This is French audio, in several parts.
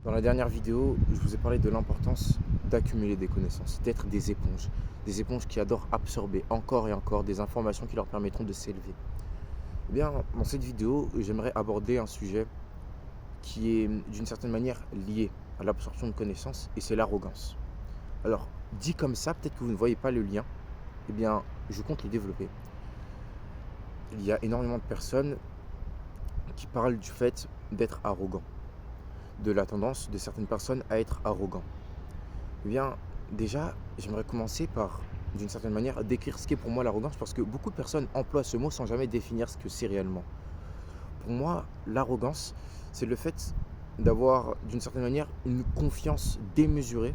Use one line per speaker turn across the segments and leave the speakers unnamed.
Dans la dernière vidéo, je vous ai parlé de l'importance d'accumuler des connaissances, d'être des éponges qui adorent absorber encore et encore des informations qui leur permettront de s'élever. Eh bien, dans cette vidéo, j'aimerais aborder un sujet qui est d'une certaine manière lié à l'absorption de connaissances, et c'est l'arrogance. Alors, dit comme ça, peut-être que vous ne voyez pas le lien, eh bien, je compte le développer. Il y a énormément de personnes qui parlent du fait d'être arrogant, de la tendance de certaines personnes à être arrogant. Eh bien, déjà, j'aimerais commencer par, d'une certaine manière, décrire ce qu'est pour moi l'arrogance, parce que beaucoup de personnes emploient ce mot sans jamais définir ce que c'est réellement. Pour moi, l'arrogance, c'est le fait d'avoir, d'une certaine manière, une confiance démesurée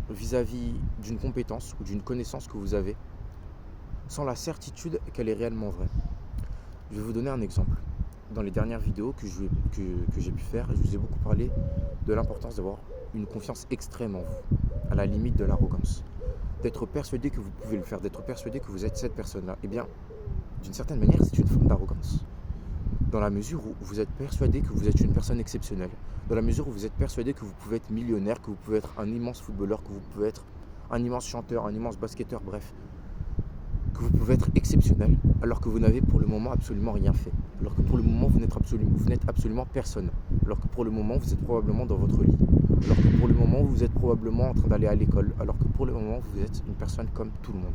vis-à-vis d'une compétence ou d'une connaissance que vous avez, sans la certitude qu'elle est réellement vraie. Je vais vous donner un exemple. Dans les dernières vidéos que j'ai pu faire, je vous ai beaucoup parlé de l'importance d'avoir une confiance extrême en vous, à la limite de l'arrogance. D'être persuadé que vous pouvez le faire, d'être persuadé que vous êtes cette personne-là. Eh bien, d'une certaine manière, c'est une forme d'arrogance. Dans la mesure où vous êtes persuadé que vous êtes une personne exceptionnelle, dans la mesure où vous êtes persuadé que vous pouvez être millionnaire, que vous pouvez être un immense footballeur, que vous pouvez être un immense chanteur, un immense basketteur, bref, que vous pouvez être exceptionnel, alors que vous n'avez pour le moment absolument rien fait, alors que pour le moment vous n'êtes absolument personne, alors que pour le moment vous êtes probablement dans votre lit, alors que pour le moment vous êtes probablement en train d'aller à l'école, alors que pour le moment vous êtes une personne comme tout le monde.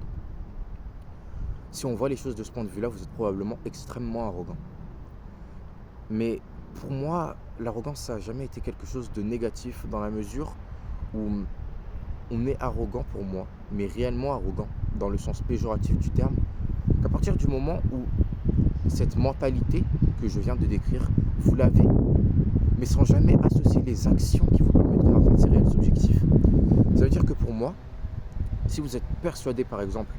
Si on voit les choses de ce point de vue-là, vous êtes probablement extrêmement arrogant. Mais pour moi, l'arrogance, ça n'a jamais été quelque chose de négatif, dans la mesure où on est arrogant pour moi, mais réellement arrogant, dans le sens péjoratif du terme, qu'à partir du moment où cette mentalité que je viens de décrire, vous l'avez, mais sans jamais associer les actions qui vous permettront d'atteindre ces réels objectifs. Ça veut dire que pour moi, si vous êtes persuadé par exemple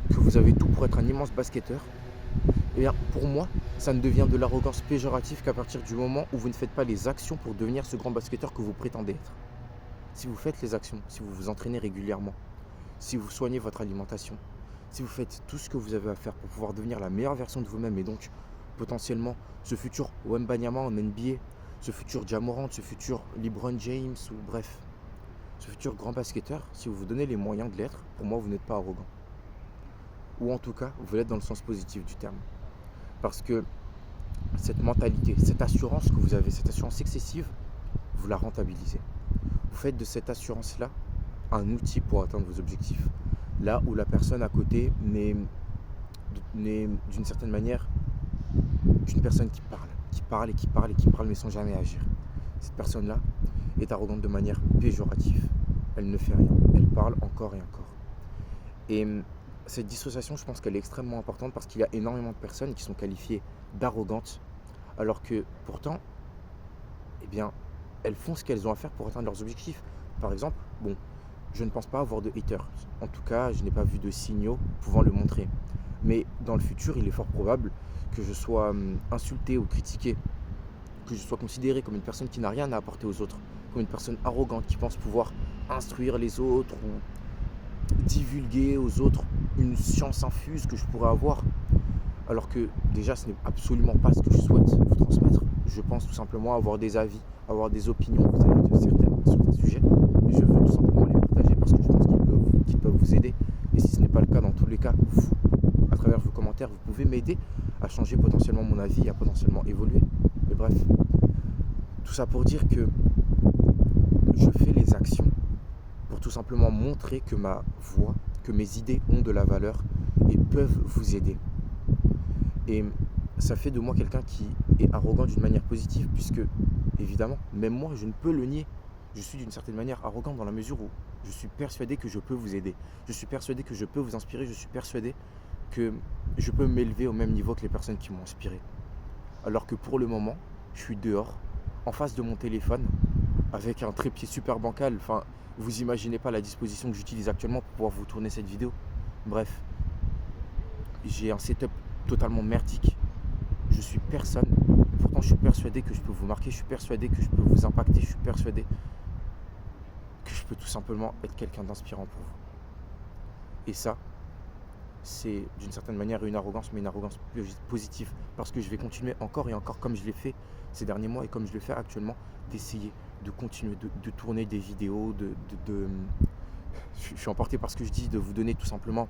que vous avez tout pour être un immense basketteur, eh bien pour moi, ça ne devient de l'arrogance péjorative qu'à partir du moment où vous ne faites pas les actions pour devenir ce grand basketteur que vous prétendez être. Si vous faites les actions, si vous vous entraînez régulièrement, si vous soignez votre alimentation, si vous faites tout ce que vous avez à faire pour pouvoir devenir la meilleure version de vous-même et donc potentiellement ce futur Wembanyama en NBA, ce futur Ja Morant, ce futur LeBron James ou bref, ce futur grand basketteur, si vous vous donnez les moyens de l'être, pour moi vous n'êtes pas arrogant. Ou en tout cas, vous l'êtes dans le sens positif du terme. Parce que cette mentalité, cette assurance que vous avez, cette assurance excessive, vous la rentabilisez. Vous faites de cette assurance-là un outil pour atteindre vos objectifs. Là où la personne à côté n'est d'une certaine manière qu'une personne qui parle et qui parle et qui parle mais sans jamais agir. Cette personne-là est arrogante de manière péjorative. Elle ne fait rien. Elle parle encore et encore. Et cette dissociation, je pense qu'elle est extrêmement importante parce qu'il y a énormément de personnes qui sont qualifiées d'arrogantes alors que pourtant, eh bien, elles font ce qu'elles ont à faire pour atteindre leurs objectifs. Par exemple, je ne pense pas avoir de haters. En tout cas, je n'ai pas vu de signaux pouvant le montrer. Mais dans le futur, il est fort probable que je sois insulté ou critiqué, que je sois considéré comme une personne qui n'a rien à apporter aux autres, comme une personne arrogante qui pense pouvoir instruire les autres ou divulguer aux autres une science infuse que je pourrais avoir. Alors que déjà, ce n'est absolument pas ce que je souhaite vous transmettre. Je pense tout simplement avoir des avis, avoir des opinions vis-à-vis de certains sujets. Et je veux tout simplement les partager parce que je pense qu'ils peuvent vous aider. Et si ce n'est pas le cas, dans tous les cas, vous, à travers vos commentaires, vous pouvez m'aider à changer potentiellement mon avis, à potentiellement évoluer. Mais bref, tout ça pour dire que je fais les actions pour tout simplement montrer que ma voix, que mes idées ont de la valeur et peuvent vous aider. Et ça fait de moi quelqu'un qui est arrogant d'une manière positive puisque, évidemment, même moi, je ne peux le nier. Je suis d'une certaine manière arrogant dans la mesure où je suis persuadé que je peux vous aider. Je suis persuadé que je peux vous inspirer. Je suis persuadé que je peux m'élever au même niveau que les personnes qui m'ont inspiré. Alors que pour le moment, je suis dehors, en face de mon téléphone, avec un trépied super bancal. Enfin, vous imaginez pas la disposition que j'utilise actuellement pour pouvoir vous tourner cette vidéo. Bref, j'ai un setup totalement merdique. Je suis personne. Et pourtant, je suis persuadé que je peux vous marquer. Je suis persuadé que je peux vous impacter. Je suis persuadé que je peux tout simplement être quelqu'un d'inspirant pour vous. Et ça, c'est d'une certaine manière une arrogance, mais une arrogance positive. Parce que je vais continuer encore et encore, comme je l'ai fait ces derniers mois et comme je le fais actuellement, d'essayer de continuer de tourner des vidéos, je suis emporté par ce que je dis, de vous donner tout simplement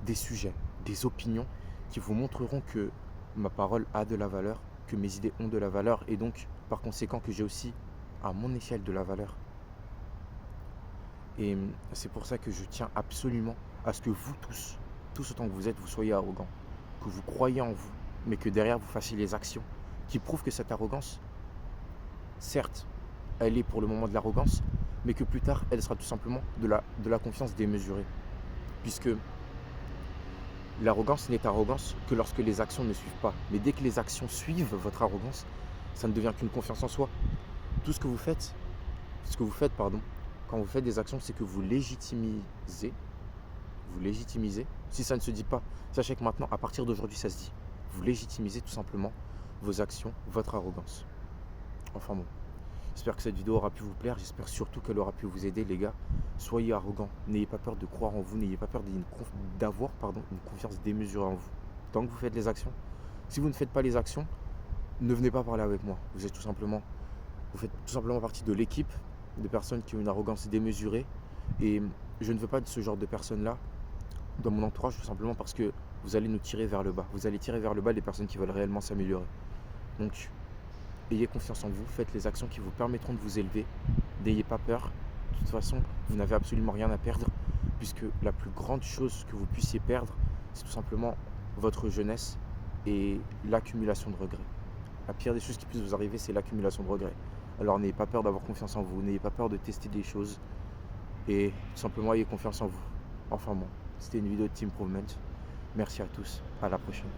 des sujets, des opinions qui vous montreront que ma parole a de la valeur, que mes idées ont de la valeur et donc par conséquent que j'ai aussi à mon échelle de la valeur. Et c'est pour ça que je tiens absolument à ce que vous tous autant que vous êtes, vous soyez arrogants, que vous croyez en vous, mais que derrière vous fassiez les actions qui prouvent que cette arrogance, certes, elle est pour le moment de l'arrogance, mais que plus tard, elle sera tout simplement de la confiance démesurée. Puisque l'arrogance n'est arrogance que lorsque les actions ne suivent pas. Mais dès que les actions suivent votre arrogance, ça ne devient qu'une confiance en soi. Tout ce que vous faites, quand vous faites des actions, c'est que vous légitimisez. Si ça ne se dit pas, sachez que maintenant, à partir d'aujourd'hui, ça se dit. Vous légitimisez tout simplement vos actions, votre arrogance. Enfin bon, j'espère que cette vidéo aura pu vous plaire. J'espère surtout qu'elle aura pu vous aider, les gars. Soyez arrogants. N'ayez pas peur de croire en vous. N'ayez pas peur d'avoir une confiance démesurée en vous. Tant que vous faites les actions. Si vous ne faites pas les actions, ne venez pas parler avec moi. Vous faites tout simplement partie de l'équipe de personnes qui ont une arrogance démesurée. Et je ne veux pas de ce genre de personnes-là dans mon entourage, tout simplement parce que vous allez nous tirer vers le bas. Vous allez tirer vers le bas les personnes qui veulent réellement s'améliorer. Donc, ayez confiance en vous, faites les actions qui vous permettront de vous élever. N'ayez pas peur. De toute façon, vous n'avez absolument rien à perdre, puisque la plus grande chose que vous puissiez perdre, c'est tout simplement votre jeunesse et l'accumulation de regrets. La pire des choses qui puisse vous arriver, c'est l'accumulation de regrets. Alors n'ayez pas peur d'avoir confiance en vous, n'ayez pas peur de tester des choses, et tout simplement ayez confiance en vous. Enfin bon, c'était une vidéo de Team Improvement. Merci à tous, à la prochaine.